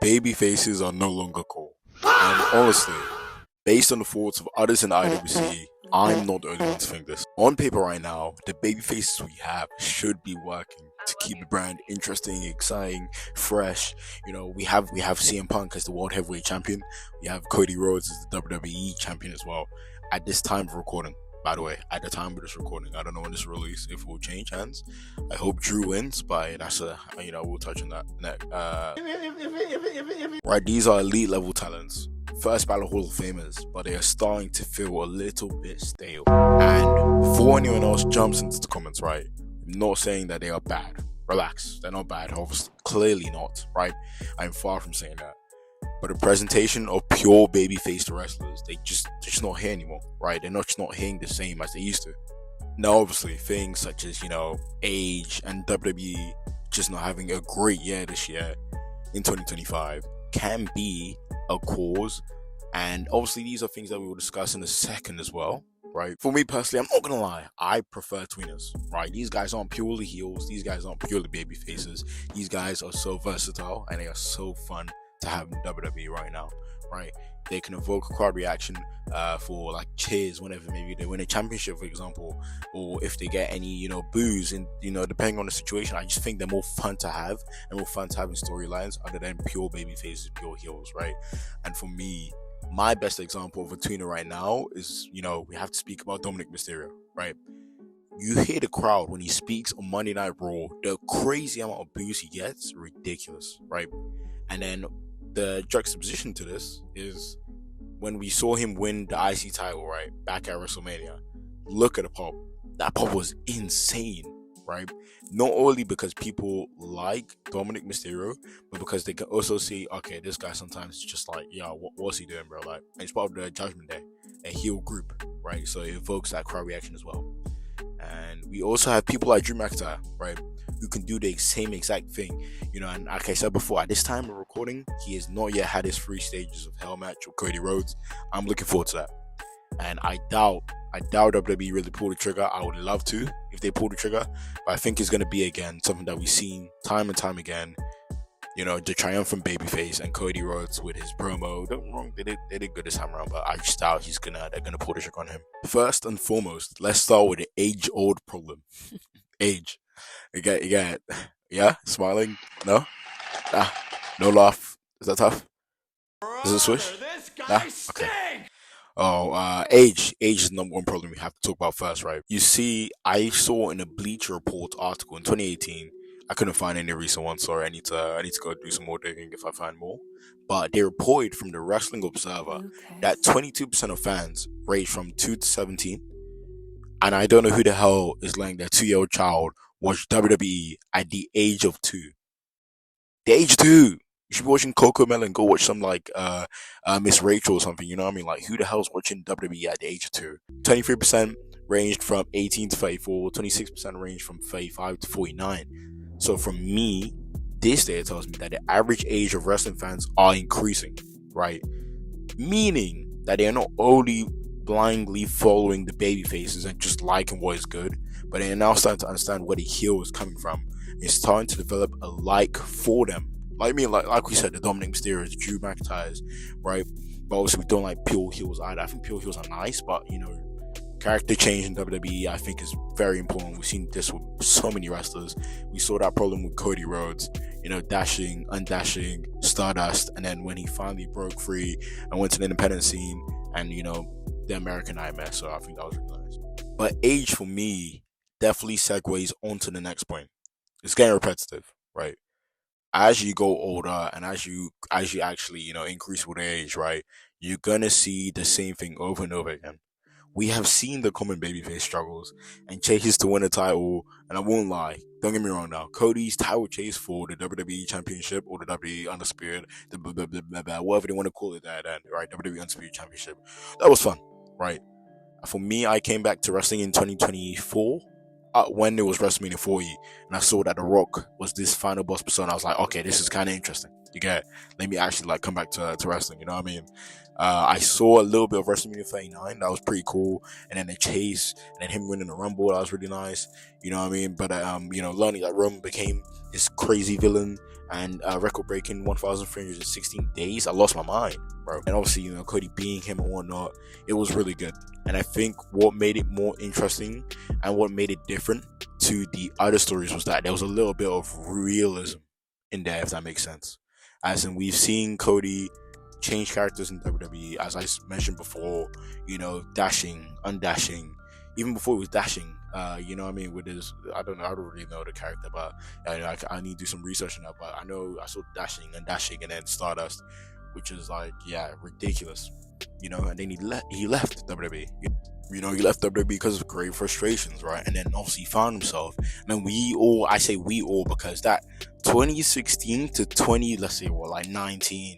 baby faces are no longer cool. And honestly, based on the thoughts of others in the IWC, I'm not the only one to think this. On paper right now, the baby faces we have should be working to keep the brand interesting, exciting, fresh. We have CM Punk as the World Heavyweight Champion. We have Cody Rhodes as the WWE Champion as well. At this time of recording, by the way, at the time of this recording, I don't know when this release, if it will change hands. I hope Drew wins, but we'll touch on that next. Right, these are elite level talents, first ballot Hall of Famers, but they are starting to feel a little bit stale. And before anyone else jumps into the comments, right, I'm not saying that they are bad. Relax, they're not bad, obviously, clearly not, right? I'm far from saying that. But the presentation of pure baby-faced wrestlers, they're just not here anymore, right? They're not hitting the same as they used to. Now, obviously, things such as, age and WWE just not having a great year this year in 2025 can be a cause. And obviously, these are things that we will discuss in a second as well, right? For me personally, I'm not gonna lie, I prefer tweeners, right? These guys aren't purely heels, these guys aren't purely baby faces. These guys are so versatile and they are so fun to have in WWE right now, right? They can evoke a crowd reaction for like cheers whenever maybe they win a championship, for example, or if they get any boos, and depending on the situation. I just think they're more fun to have and more fun to have in storylines other than pure baby faces, pure heels, right? And for me, my best example of a tweener right now is we have to speak about Dominic Mysterio, right? You hear the crowd when he speaks on Monday Night Raw, the crazy amount of boos he gets, ridiculous, right? And then the juxtaposition to this is when we saw him win the IC title, right, back at WrestleMania. Look at the pop. That pop was insane, right? Not only because people like Dominic Mysterio, but because they can also see, okay, this guy sometimes is just like, what's he doing, bro? Like, it's part of the Judgment Day, a heel group, right? So it evokes that crowd reaction as well. And we also have people like Drew McIntyre, right, who can do the same exact thing, and like I said before, at this time of recording, he has not yet had his 3 stages of Hell match with Cody Rhodes. I'm looking forward to that. And I doubt WWE really pull the trigger. I would love to if they pull the trigger, but I think it's going to be, again, something that we've seen time and time again. The triumphant babyface and Cody Rhodes with his promo. Don't get me wrong, they did good this time around, but I just doubt they're gonna pull the trick on him. First and foremost, let's start with the age-old problem. Age. You got yeah? Smiling? No? No laugh. Is that tough? Is it swish? Nah? Okay. Age is the number one problem we have to talk about first, right? You see, I saw in a Bleacher Report article in 2018. I couldn't find any recent ones, sorry. I need to go do some more digging if I find more. But they reported from the Wrestling Observer that 22% of fans range from 2 to 17. And I don't know who the hell is letting their 2-year-old child watch WWE at the age of 2. The age of 2! You should be watching Coco Melon, go watch some like Miss Rachel or something, you know what I mean? Like, who the hell's watching WWE at the age of 2? 23% ranged from 18 to 34, 26% ranged from 35 to 49. So for me, this data tells me that the average age of wrestling fans are increasing, right? Meaning that they are not only blindly following the baby faces and just liking what is good, but they are now starting to understand where the heel is coming from. It's starting to develop a like for them. Like we said, the Dominic Mysterio, the Drew McIntyres, right? But obviously we don't like pure heels either. I think pure heels are nice, but character change in WWE, I think, is very important. We've seen this with so many wrestlers. We saw that problem with Cody Rhodes, dashing, undashing, Stardust, and then when he finally broke free and went to the independent scene and, the American Nightmare. So I think that was really nice. But age, for me, definitely segues onto the next point. It's getting repetitive, right? As you go older and as you actually, increase with age, right, you're gonna see the same thing over and over again. We have seen the common babyface struggles and chases to win a title, and I won't lie, don't get me wrong now, Cody's title chase for the WWE Championship or the WWE Undisputed, the whatever they want to call it, right, WWE Undisputed Championship, that was fun, right? For me, I came back to wrestling in 2024 when it was WrestleMania 40, and I saw that The Rock was this final boss persona. I was like, okay, this is kind of interesting. You get? Let me actually like come back to wrestling. You know what I mean? I saw a little bit of WrestleMania 39. That was pretty cool. And then the chase, and then him winning the Rumble. That was really nice. You know what I mean? But learning that Roman became this crazy villain and record breaking 1,316 days. I lost my mind, bro. And obviously, Cody being him and whatnot, it was really good. And I think what made it more interesting and what made it different to the other stories was that there was a little bit of realism in there, if that makes sense. As in, we've seen Cody change characters in WWE, as I mentioned before, dashing, undashing, even before he was dashing, you know what I mean, with his, I don't really know the character, but I need to do some research on that, but I know I saw dashing, undashing, and then Stardust, which is like, yeah, ridiculous, and then he left WWE. He left WWE because of great frustrations, right? And then obviously he found himself. And then I say we all because that 2016 to 19,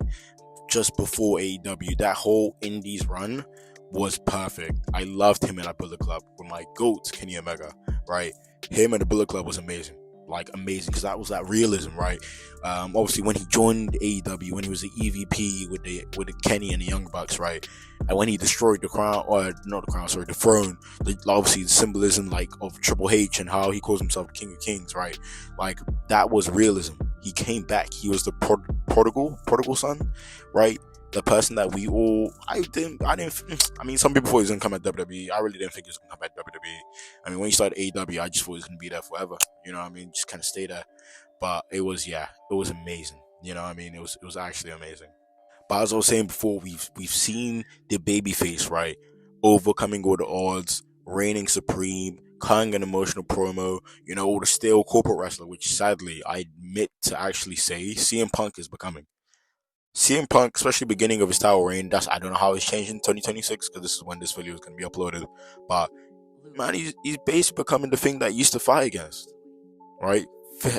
just before AEW, that whole Indies run was perfect. I loved him in that Bullet Club with my GOAT, Kenny Omega, right? Him and the Bullet Club was amazing. Like amazing, because that was that realism, right? Obviously when he joined AEW, when he was the EVP with the Kenny and the Young Bucks, right? And when he destroyed the crown, or not the crown, sorry, the throne, obviously the symbolism like of Triple H and how he calls himself King of Kings, right? Like that was realism. He came back. He was the prodigal son, right? The person that we all, I mean, some people thought he was going to come at WWE. I really didn't think he was going to come at WWE. I mean, when he started AEW, I just thought he was going to be there forever. You know what I mean? Just kind of stay there. But it was amazing. You know what I mean? It was actually amazing. But as I was saying before, we've seen the babyface, right? Overcoming all the odds, reigning supreme, cutting an emotional promo, all the stale corporate wrestler, which sadly, I admit to actually say CM Punk is becoming. CM Punk, especially beginning of his title reign, I don't know how it's changed in 2026 because this is when this video is going to be uploaded. But man, he's basically becoming the thing that he used to fight against, right?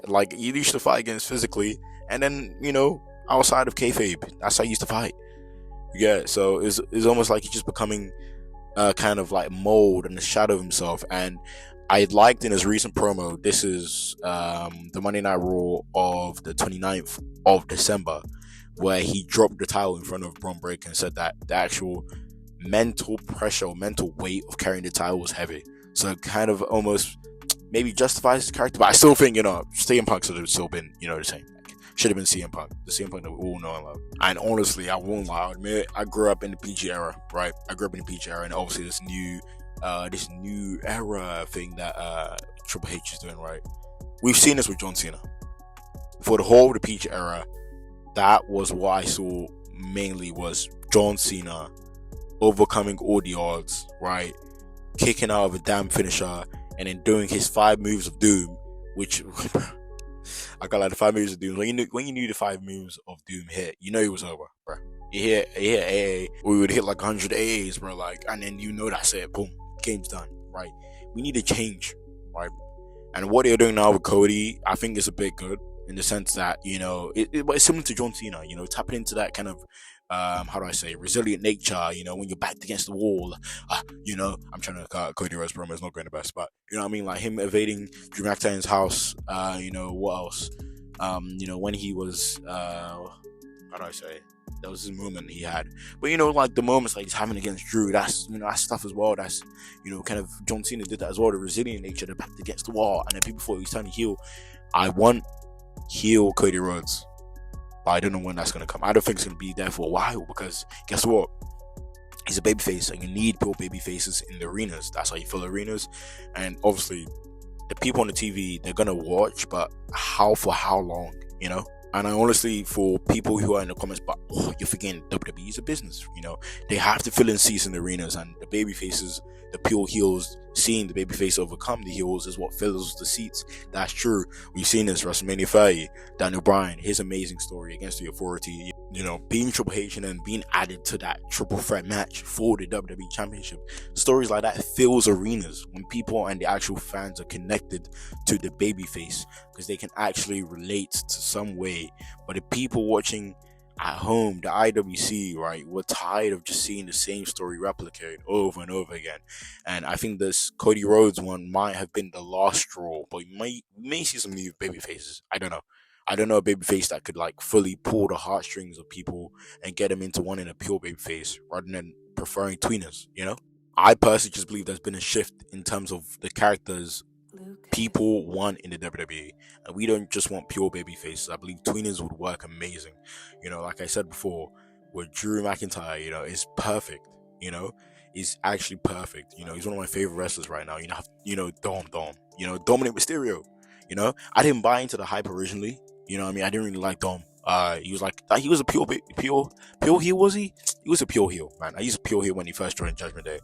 Like he used to fight against physically, and then outside of kayfabe, that's how he used to fight. Yeah, so it's almost like he's just becoming kind of like mold and a shadow of himself. And I liked in his recent promo, this is the Monday Night Raw of the 29th of December, where he dropped the title in front of Braun Breaker and said that the actual mental pressure or mental weight of carrying the title was heavy. So it kind of almost maybe justifies his character, but I still think, CM Punk should have still been, the same. Should have been CM Punk, the CM Punk that we all know and love. And honestly, I won't lie, I'll admit, I grew up in the PG era, right? I grew up in the PG era, and obviously this new era thing that Triple H is doing, right? We've seen this with John Cena. For the whole of the PG era, that was what I saw mainly, was John Cena overcoming all the odds, right? Kicking out of a damn finisher and then doing his 5 moves of doom, which I got like the 5 moves of doom. When you knew the 5 moves of doom hit, it was over, bro. You hit AA, we would hit like 100 AAs, bro, like, and then that's it, boom, game's done, right? We need a change, right? And what they're doing now with Cody, I think is a bit good, in the sense that, it's similar to John Cena, tapping into that kind of, how do I say, resilient nature, when you're backed against the wall, I'm trying to cut Cody Rhodes promo, it's not going the best, but, you know what I mean, like him evading Drew McIntyre's house, what else, when he was, how do I say, that was his moment he had, but like the moments like he's having against Drew, that's that's stuff as well, that's kind of John Cena did that as well, the resilient nature, the backed against the wall, and then people thought he was turning heel. I want heel Cody Rhodes, but I don't know when that's going to come. I don't think it's going to be there for a while, because guess what, he's a babyface, and you need build baby faces in the arenas. That's how you fill arenas. And obviously the people on the TV, they're going to watch, but for how long, And I honestly, for people who are in the comments, but you're forgetting WWE is a business, they have to fill in seats in the arenas, and the baby faces, the pure heels, seeing the babyface overcome the heels is what fills the seats. That's true. We've seen this WrestleMania 30, Daniel Bryan, his amazing story against the Authority, being Triple H and then being added to that triple threat match for the WWE Championship. Stories like that fills arenas when people and the actual fans are connected to the babyface, because they can actually relate to some way. But the people watching at home, the IWC, right, we're tired of just seeing the same story replicated over and over again. And I think this Cody Rhodes one might have been the last straw, but we may see some new baby faces. I don't know. I don't know a babyface that could like fully pull the heartstrings of people and get them into wanting a pure babyface rather than preferring tweeners. I personally just believe there's been a shift in terms of the characters people want in the WWE, and we don't just want pure baby faces. I believe tweeners would work amazing. Like I said before, with Drew McIntyre, is perfect. Is actually perfect. He's one of my favorite wrestlers right now. Dom. Dominic Mysterio. I didn't buy into the hype originally. I mean, I didn't really like Dom. He was a pure heel, was he? He was a pure heel, man. He was a pure heel when he first joined Judgment Day.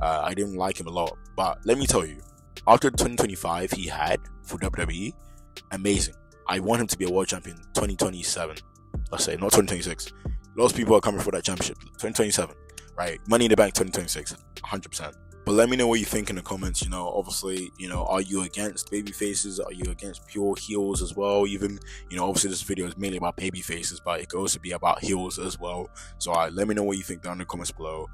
I didn't like him a lot, but let me tell you, after 2025 he had for WWE, amazing. I want him to be a world champion 2027. Let's say, not 2026. Lots of people are coming for that championship. 2027, right? Money in the Bank 2026, 100%. But let me know what you think in the comments. Obviously, are you against baby faces? Are you against pure heels as well? Even, obviously this video is mainly about baby faces, but it could also be about heels as well. So let me know what you think down in the comments below.